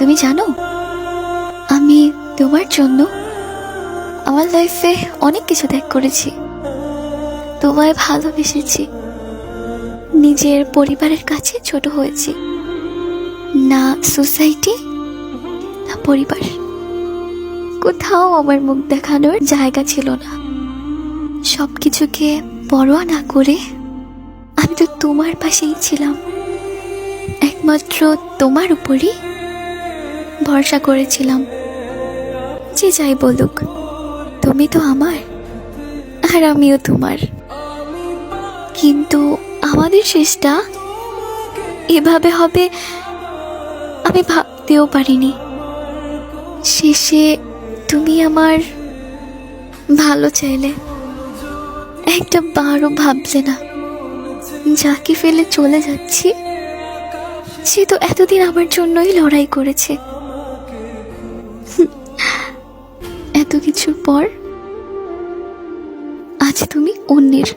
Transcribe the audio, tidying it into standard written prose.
তুমি জানো, আমি তোমার জন্য আমার লাইফে অনেক কিছু ত্যাগ করেছি। তোমায় ভালোবেসেছি, নিজের পরিবারের কাছে ছোট হয়েছি। না সোসাইটি, না পরিবার, কোথাও আমার মুখ দেখানোর জায়গা ছিল না। সবকিছুকে পরোয়া না করে আমি তো তোমার পাশেই ছিলাম। একমাত্র তোমার উপরই ভরসা করেছিলাম। যে যাই বলুক, তুমি তো আমার আর আমিও তোমার। কিন্তু আমাদের শেষটা এভাবে হবে আমি ভাবতেও পারিনি। শেষে তুমি আমার ভালো চাইলে, একটা বারও ভাবলে না যাকে ফেলে চলে যাচ্ছি সে তো এতদিন আমার জন্যই লড়াই করেছে। এত কিছুর পর আজ তুমি অন্যের।